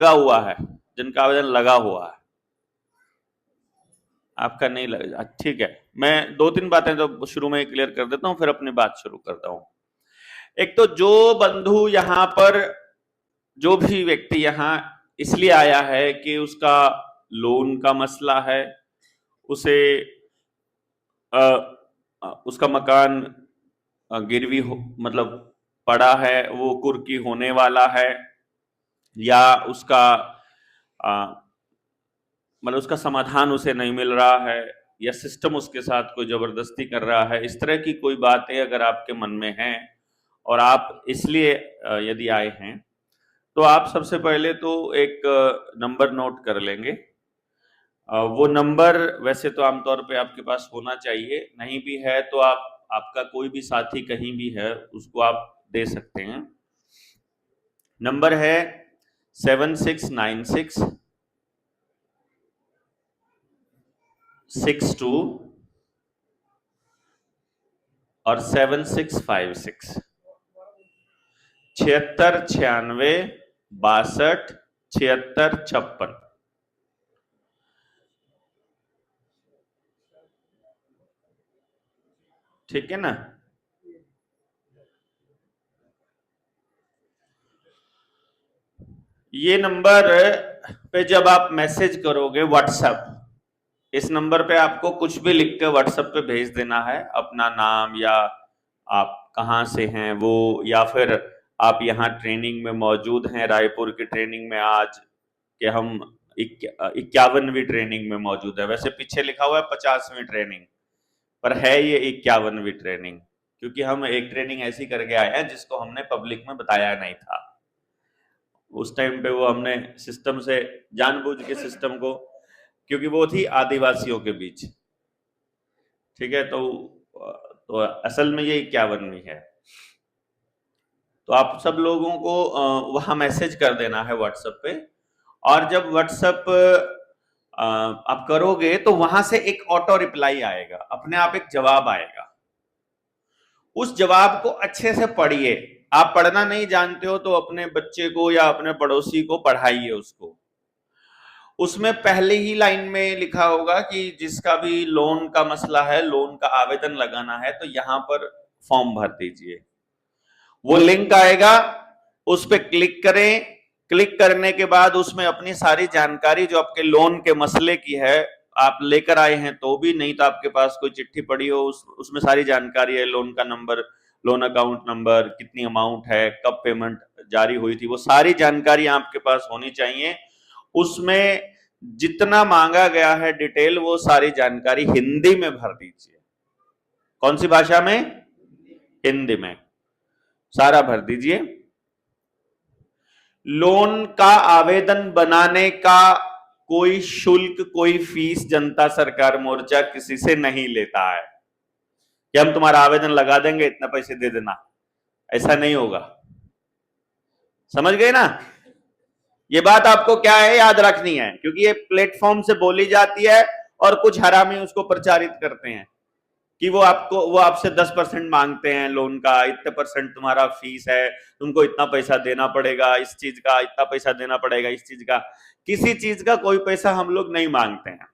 लगा हुआ है, जिनका आवेदन लगा हुआ है, आपका नहीं लगेगा, ठीक है। मैं 2-3 बातें तो शुरू में ही क्लियर कर देता हूं, फिर अपनी बात शुरू करता हूं। एक तो जो बंधु यहां पर, जो भी व्यक्ति यहां इसलिए आया है कि उसका लोन का मसला है, उसे उसका मकान गिरवी हो, मतलब पड़ा है, वो कुर्की होने वाला है, या उसका मतलब उसका समाधान उसे नहीं मिल रहा है, या सिस्टम उसके साथ कोई जबरदस्ती कर रहा है, इस तरह की कोई बातें अगर आपके मन में हैं और आप इसलिए यदि आए हैं, तो आप सबसे पहले तो एक नंबर नोट कर लेंगे। वो नंबर वैसे तो आमतौर पे आपके पास होना चाहिए, नहीं भी है तो आपका कोई भी साथी कहीं भी है उसको आप दे सकते हैं। नंबर है 7696 62 और 7656 76 96 62 76 56। ठीक है ना? ये नंबर पे जब आप मैसेज करोगे व्हाट्सएप, इस नंबर पे आपको कुछ भी लिख के व्हाट्सएप पे भेज देना है, अपना नाम, या आप कहाँ से हैं वो, या फिर आप यहाँ ट्रेनिंग में मौजूद हैं, रायपुर की ट्रेनिंग में आज कि हम 51वीं ट्रेनिंग में मौजूद है। वैसे पीछे लिखा हुआ है 50वीं ट्रेनिंग, पर है ये 51वीं ट्रेनिंग, क्योंकि हम एक ट्रेनिंग ऐसी करके आए हैं जिसको हमने पब्लिक में बताया नहीं था। उस टाइम पे वो हमने सिस्टम से जानबूझ के सिस्टम को, क्योंकि वो थी आदिवासियों के बीच, ठीक है, तो असल में ये 51वीं है। तो आप सब लोगों को वहां मैसेज कर देना है व्हाट्सएप पे, और जब व्हाट्सएप आप करोगे तो वहां से एक ऑटो रिप्लाई आएगा, अपने आप एक जवाब आएगा। उस जवाब को अच्छे से पढ़िए। आप पढ़ना नहीं जानते हो तो अपने बच्चे को या अपने पड़ोसी को पढ़ाइए उसको। उसमें पहले ही लाइन में लिखा होगा कि जिसका भी लोन का मसला है, लोन का आवेदन लगाना है, तो यहां पर फॉर्म भर दीजिए। वो लिंक आएगा, उस पर क्लिक करें। क्लिक करने के बाद उसमें अपनी सारी जानकारी जो आपके लोन के मसले की है आप लेकर आए हैं तो भी, नहीं तो आपके पास कोई चिट्ठी पड़ी हो उसमें सारी जानकारी है, लोन का नंबर, लोन अकाउंट नंबर, कितनी अमाउंट है, कब पेमेंट जारी हुई थी, वो सारी जानकारी आपके पास होनी चाहिए। उसमें जितना मांगा गया है डिटेल, वो सारी जानकारी हिंदी में भर दीजिए। कौन सी भाषा में? हिंदी में सारा भर दीजिए। लोन का आवेदन बनाने का कोई शुल्क, कोई फीस जनता सरकार मोर्चा किसी से नहीं लेता है कि हम तुम्हारा आवेदन लगा देंगे, इतना पैसे दे देना, ऐसा नहीं होगा। समझ गए ना? ये बात आपको क्या है, याद रखनी है, क्योंकि ये प्लेटफॉर्म से बोली जाती है और कुछ हरामी उसको प्रचारित करते हैं कि वो आपसे 10% मांगते हैं लोन का, इतने % तुम्हारा फीस है, तुमको इतना पैसा देना पड़ेगा, इस चीज का इतना पैसा देना पड़ेगा, इस चीज का, किसी चीज का कोई पैसा हम लोग नहीं मांगते हैं।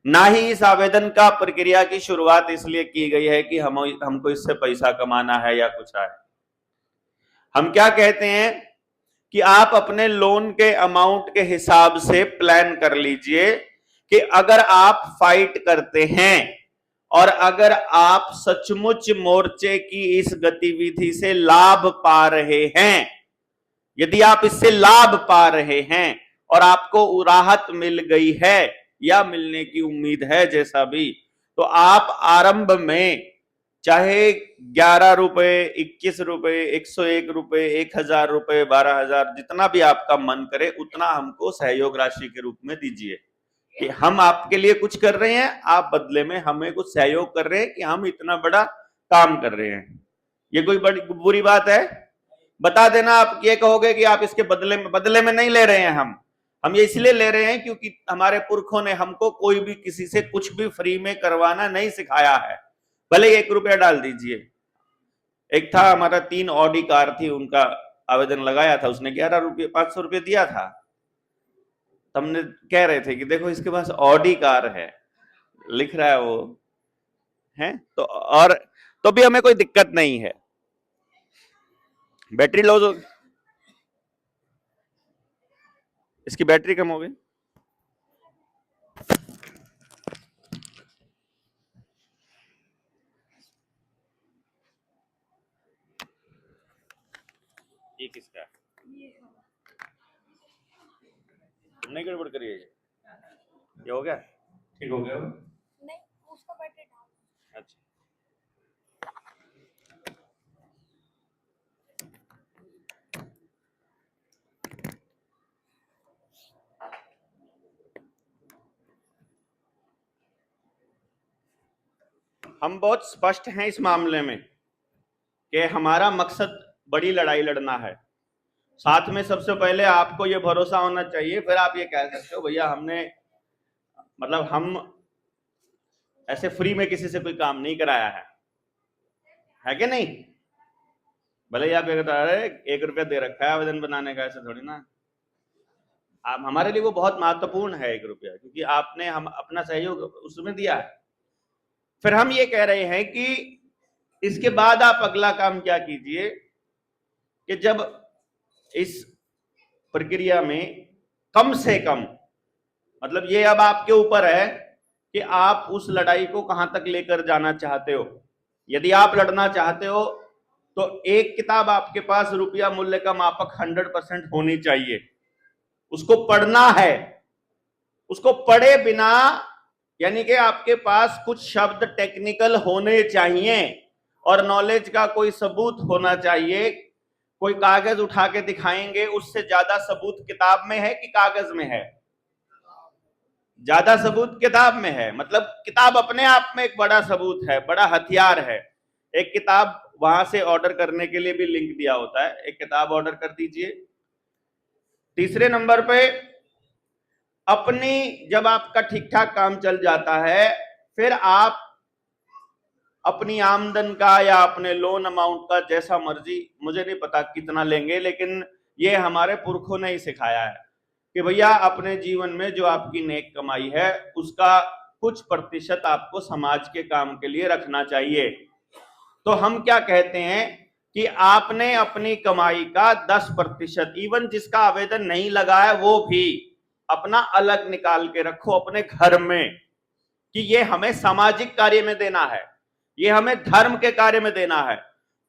ना ही इस आवेदन का प्रक्रिया की शुरुआत इसलिए की गई है कि हमको इससे पैसा कमाना है या कुछ है। हम क्या कहते हैं कि आप अपने लोन के अमाउंट के हिसाब से प्लान कर लीजिए कि अगर आप फाइट करते हैं और अगर आप सचमुच मोर्चे की इस गतिविधि से लाभ पा रहे हैं, यदि आप इससे लाभ पा रहे हैं और आपको राहत मिल गई है या मिलने की उम्मीद है, जैसा भी, तो आप आरंभ में चाहे 11 रुपए, 21 रुपए, 101 रुपए, 1000 रुपए, 12,000, जितना भी आपका मन करे उतना हमको सहयोग राशि के रूप में दीजिए कि हम आपके लिए कुछ कर रहे हैं, आप बदले में हमें कुछ सहयोग कर रहे हैं कि हम इतना बड़ा काम कर रहे हैं। ये कोई बड़ी बुरी बात है? बता देना। आप ये कहोगे कि आप इसके बदले में नहीं ले रहे हैं, हम ये इसलिए ले रहे हैं क्योंकि हमारे पुरखों ने हमको कोई भी किसी से कुछ भी फ्री में करवाना नहीं सिखाया है। भले 1 रुपया डाल दीजिए। एक था हमारा, 3 ऑडी कार थी, उनका आवेदन लगाया था, उसने 500 रुपये दिया था। तो हमने कह रहे थे कि देखो इसके पास ऑडी कार है, लिख रहा है वो है, तो और तो भी हमें कोई दिक्कत नहीं है। बैटरी लॉस हो, इसकी बैटरी कम हो गई। ये किसका है? तुमने गड़बड़ करी है? ये हो गया, ठीक हो गया? नहीं, उसका बैटरी डाउन। अच्छा, हम बहुत स्पष्ट हैं इस मामले में कि हमारा मकसद बड़ी लड़ाई लड़ना है। साथ में सबसे पहले आपको ये भरोसा होना चाहिए, फिर आप ये कह सकते हो भैया हमने मतलब हम ऐसे फ्री में किसी से कोई काम नहीं कराया है कि नहीं? भले ही आप ये बता रहे 1 रुपया दे रखा है आवेदन बनाने का, ऐसे थोड़ी ना। आप हमारे लिए वो बहुत महत्वपूर्ण है 1 रुपया, क्योंकि आपने हम अपना सहयोग उसमें दिया है। फिर हम ये कह रहे हैं कि इसके बाद आप अगला काम क्या कीजिए कि जब इस प्रक्रिया में कम से कम, मतलब ये अब आपके ऊपर है कि आप उस लड़ाई को कहां तक लेकर जाना चाहते हो। यदि आप लड़ना चाहते हो तो एक किताब आपके पास रुपया मूल्य का मापक 100% होनी चाहिए, उसको पढ़ना है। उसको पढ़े बिना, यानी कि आपके पास कुछ शब्द टेक्निकल होने चाहिए और नॉलेज का कोई सबूत होना चाहिए। कोई कागज उठा के दिखाएंगे, उससे ज्यादा सबूत किताब में है कि कागज में है? ज्यादा सबूत किताब में है। मतलब किताब अपने आप में एक बड़ा सबूत है, बड़ा हथियार है। एक किताब वहां से ऑर्डर करने के लिए भी लिंक दिया होता है, एक किताब ऑर्डर कर दीजिए। तीसरे नंबर पे, अपनी जब आपका ठीक ठाक काम चल जाता है, फिर आप अपनी आमदन का या अपने लोन अमाउंट का जैसा मर्जी, मुझे नहीं पता कितना लेंगे, लेकिन ये हमारे पुरखों ने ही सिखाया है कि भैया अपने जीवन में जो आपकी नेक कमाई है उसका कुछ प्रतिशत आपको समाज के काम के लिए रखना चाहिए। तो हम क्या कहते हैं कि आपने अपनी कमाई का 10%, इवन जिसका आवेदन नहीं लगा है वो भी अपना अलग निकाल के रखो अपने घर में, कि ये हमें सामाजिक कार्य में देना है, ये हमें धर्म के कार्य में देना है।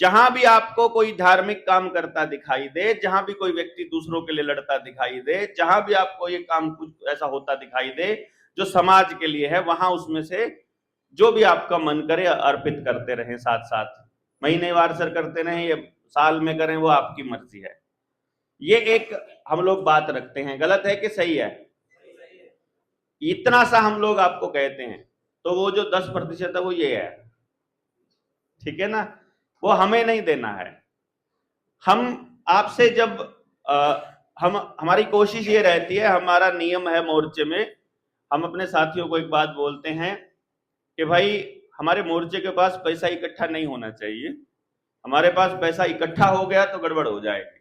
जहां भी आपको कोई धार्मिक काम करता दिखाई दे, जहां भी कोई व्यक्ति दूसरों के लिए लड़ता दिखाई दे, जहां भी आपको ये काम कुछ ऐसा होता दिखाई दे जो समाज के लिए है, वहां उसमें से जो भी आपका मन करे अर्पित करते रहें। साथ साथ महीनेवार सर करते रहें या साल में करें, वो आपकी मर्जी है। ये एक हम लोग बात रखते हैं, गलत है कि सही है? इतना सा हम लोग आपको कहते हैं, तो वो जो 10% है वो ये है, ठीक है ना? वो हमें नहीं देना है। हम आपसे जब हमारी कोशिश ये रहती है, हमारा नियम है मोर्चे में, हम अपने साथियों को एक बात बोलते हैं कि भाई हमारे मोर्चे के पास पैसा इकट्ठा नहीं होना चाहिए। हमारे पास पैसा इकट्ठा हो गया तो गड़बड़ हो जाएगी।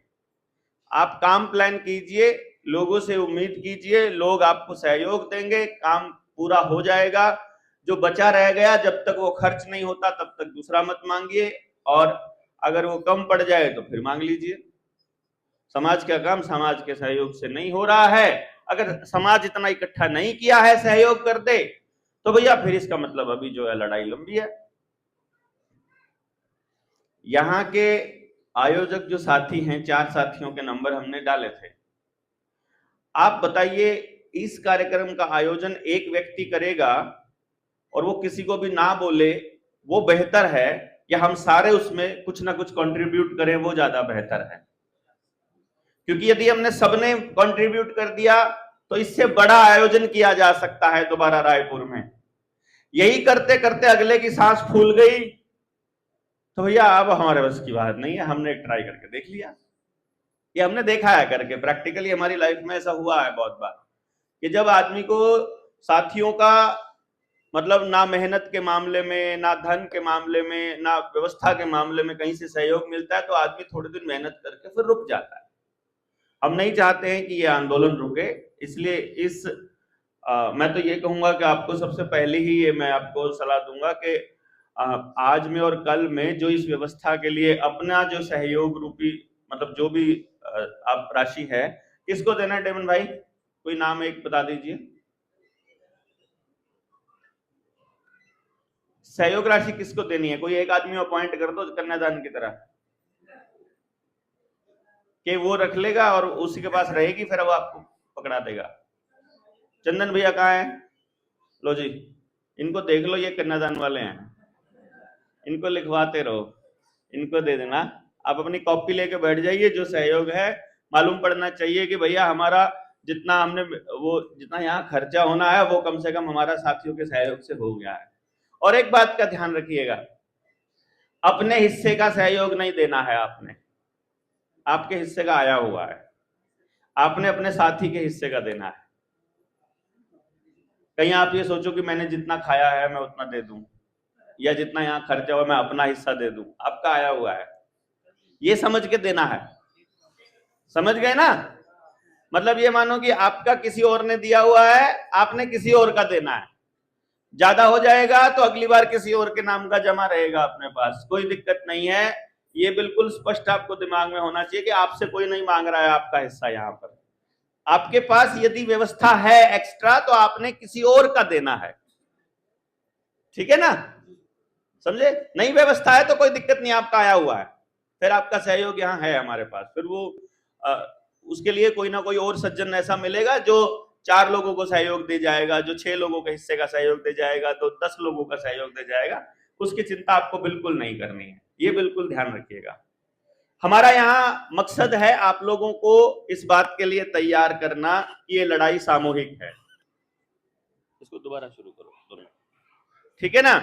आप काम प्लान कीजिए, लोगों से उम्मीद कीजिए, लोग आपको सहयोग देंगे, काम पूरा हो जाएगा। जो बचा रह गया, जब तक वो खर्च नहीं होता तब तक दूसरा मत मांगिए, और अगर वो कम पड़ जाए तो फिर मांग लीजिए। समाज का काम समाज के सहयोग से नहीं हो रहा है, अगर समाज इतना इकट्ठा नहीं किया है सहयोग कर दे, तो भैया फिर इसका मतलब अभी जो है लड़ाई लंबी है। यहाँ के आयोजक जो साथी हैं, 4 साथियों के नंबर हमने डाले थे। आप बताइए, इस कार्यक्रम का आयोजन एक व्यक्ति करेगा और वो किसी को भी ना बोले, वो बेहतर है या हम सारे उसमें कुछ ना कुछ कंट्रीब्यूट करें, वो ज्यादा बेहतर है? क्योंकि यदि हमने सबने कंट्रीब्यूट कर दिया तो इससे बड़ा आयोजन किया जा सकता है दोबारा रायपुर में। यही करते करते अगले की सांस फूल गई तो भैया अब हमारे बस की बात नहीं है। हमने ट्राई करके देख लिया, ये हमने देखा है करके, प्रैक्टिकली हमारी लाइफ में ऐसा हुआ है बहुत बार कि जब आदमी को साथियों का मतलब ना मेहनत के मामले में, ना धन के मामले में, ना व्यवस्था के मामले में कहीं से सहयोग मिलता है तो आदमी थोड़े दिन मेहनत करके फिर रुक जाता है। हम नहीं चाहते हैं कि ये आंदोलन रुके, इसलिए मैं तो ये कहूंगा कि आपको सबसे पहले ही ये मैं आपको सलाह दूंगा कि आज में और कल में जो इस व्यवस्था के लिए अपना जो सहयोग रूपी मतलब जो भी आप राशि है, किसको देना है डेमन भाई? कोई नाम एक बता दीजिए। सहयोग राशि किसको देनी है? कोई एक आदमी अपॉइंट कर दो कन्यादान की तरह, कि वो रख लेगा और उसी के पास रहेगी, फिर वो आपको पकड़ा देगा। चंदन भैया कहाँ है? लो जी, इनको देख लो, ये कन्यादान वाले हैं, इनको लिखवाते रहो, इनको दे देना। आप अपनी कॉपी लेके बैठ जाइए। जो सहयोग है मालूम पड़ना चाहिए कि भैया हमारा जितना हमने वो जितना यहाँ खर्चा होना है वो कम से कम हमारा साथियों के सहयोग से हो गया है। और एक बात का ध्यान रखिएगा, अपने हिस्से का सहयोग नहीं देना है आपने, आपके हिस्से का आया हुआ है, आपने अपने साथी के हिस्से का देना है। कहीं आप ये सोचो कि मैंने जितना खाया है मैं उतना दे दूं, या जितना यहाँ खर्चा हुआ मैं अपना हिस्सा दे दूं। आपका आया हुआ है, ये समझ के देना है। समझ गए ना? मतलब ये मानो कि आपका किसी और ने दिया हुआ है, आपने किसी और का देना है। ज्यादा हो जाएगा तो अगली बार किसी और के नाम का जमा रहेगा अपने पास, कोई दिक्कत नहीं है। ये बिल्कुल स्पष्ट आपको दिमाग में होना चाहिए कि आपसे कोई नहीं मांग रहा है आपका हिस्सा। यहाँ पर आपके पास यदि व्यवस्था है एक्स्ट्रा तो आपने किसी और का देना है, ठीक है ना? समझे? नई व्यवस्था है तो कोई दिक्कत नहीं, आपका आया हुआ है, फिर आपका सहयोग यहाँ है हमारे पास। फिर वो उसके लिए कोई ना कोई और सज्जन ऐसा मिलेगा जो 4 लोगों को सहयोग दे जाएगा, जो 6 लोगों के हिस्से का सहयोग दे जाएगा, तो 10 लोगों का सहयोग दे जाएगा। उसकी चिंता आपको बिल्कुल नहीं करनी है, ये बिल्कुल ध्यान रखिएगा। हमारा यहाँ मकसद है आप लोगों को इस बात के लिए तैयार करना कि ये लड़ाई सामूहिक है। इसको दोबारा शुरू करो, ठीक है ना?